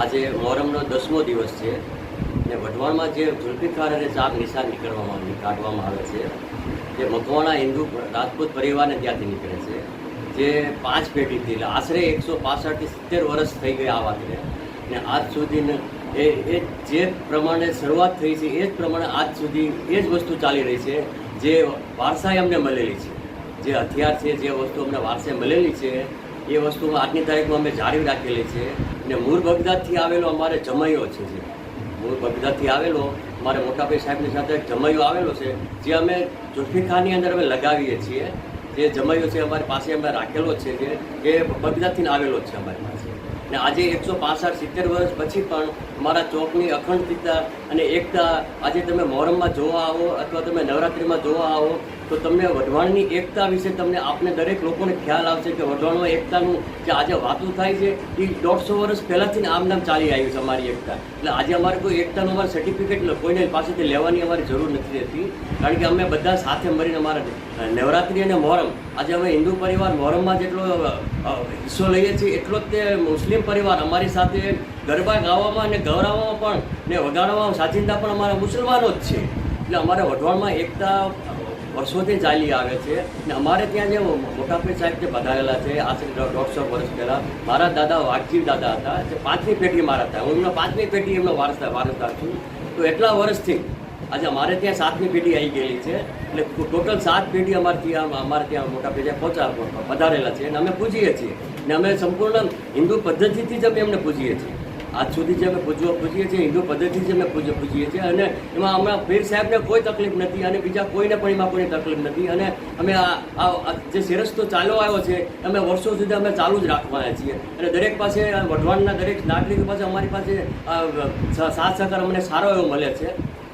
આજે મોહરમનો 10મો દિવસ છે ને વઢવાણમાં જે ઝુલ્ફીકાર અને ચાક નિશાન કાઢવામાં આવે છે જે મકવાણા હિન્દુ રાજપૂત પરિવારને ત્યાંથી નીકળે છે જે 5 પેઢીથી એટલે આશરે 165 થી 70 વર્ષ થઈ ગયા આ વાતને ને આજ સુધી એ જે પ્રમાણે શરૂઆત થઈ છે એ જ પ્રમાણે આજ સુધી એ જ વસ્તુ ચાલી રહી છે જે વારસાઈ અમને મળેલી છે જે હથિયાર છે જે વસ્તુ અમને વારસે મળેલી છે એ વસ્તુમાં આજની તારીખમાં અમે જાળવી રાખેલી છે ને મૂળ બગદાદથી આવેલો અમારે જમૈયો છે જે મૂળ બગદાદથી આવેલો અમારે મોટાભાઈ સાહેબની સાથે એક જમૈયો આવેલો છે જે અમે ઝુલ્ફીખારની અંદર અમે લગાવીએ છીએ જે જમૈયો છે અમારી પાસે અમે રાખેલો છે જે એ બગદાદથી આવેલો જ છે અમારી પાસે ને આજે 165-70 વર્ષ પછી પણ અમારા ચોકની અખંડિતતા અને એકતા આજે તમે મોહરમમાં જોવા આવો અથવા તમે નવરાત્રિમાં જોવા આવો તો તમને વઢવાણની એકતા વિશે તમને આપને દરેક લોકોને ખ્યાલ આવશે કે વઢવાણમાં એકતાનું જે આજે વાતું થાય છે એ 150 વર્ષ પહેલાંથી આમ નામ ચાલી આવ્યું છે અમારી એકતા એટલે આજે અમારે કોઈ એકતાનું અમારે સર્ટિફિકેટ કોઈને પાસેથી લેવાની અમારી જરૂર નથી રહેતી કારણ કે અમે બધા સાથે મળીને અમારા નવરાત્રિ અને મોહરમ આજે અમે હિન્દુ પરિવાર મોહરમમાં જેટલો હિસ્સો લઈએ છીએ એટલો જ તે મુસ્લિમ પરિવાર અમારી સાથે ગરબા ગાવામાં અને ગૌરવવામાં પણ ને વગાડવામાં સાજિંદા પણ અમારા મુસલમાનો જ છે એટલે અમારે વઢવાણમાં એકતા વર્ષોથી ચાલી આવે છે ને અમારે ત્યાં જે મોટાભાઈ સાહેબ જે પધારેલા છે આશરે 150 વર્ષ પહેલાં મારા દાદા વાઘજી દાદા હતા જે 5મી પેઢી મારા હતા હું એમના 5મી પેઢી એમનો વારસદાર છું તો એટલા વર્ષથી આજે અમારે ત્યાં 7મી પેઢી આવી ગયેલી છે એટલે ટોટલ 7 પેઢી અમારે ત્યાં મોટાભાઈ પધારેલા છે અને અમે પૂજીએ છીએ ને અમે સંપૂર્ણ હિન્દુ પદ્ધતિથી જ અમે એમને પૂજીએ છીએ આજ સુધી જે અમે પૂજીએ છીએ હિન્દુ પદ્ધતિથી જ અમે પૂજીએ છીએ અને એમાં હમણાં પીર સાહેબને કોઈ તકલીફ નથી અને બીજા કોઈને પણ એમાં કોઈ તકલીફ નથી અને અમે આ જે શિરસ્તો ચાલ્યો આવ્યો છે અમે વર્ષો સુધી અમે ચાલુ જ રાખવાના છીએ અને દરેક પાસે વઢવાણના દરેક નાગરિકો પાસે અમારી પાસે સાથ સહકાર અમને સારો એવો મળે છે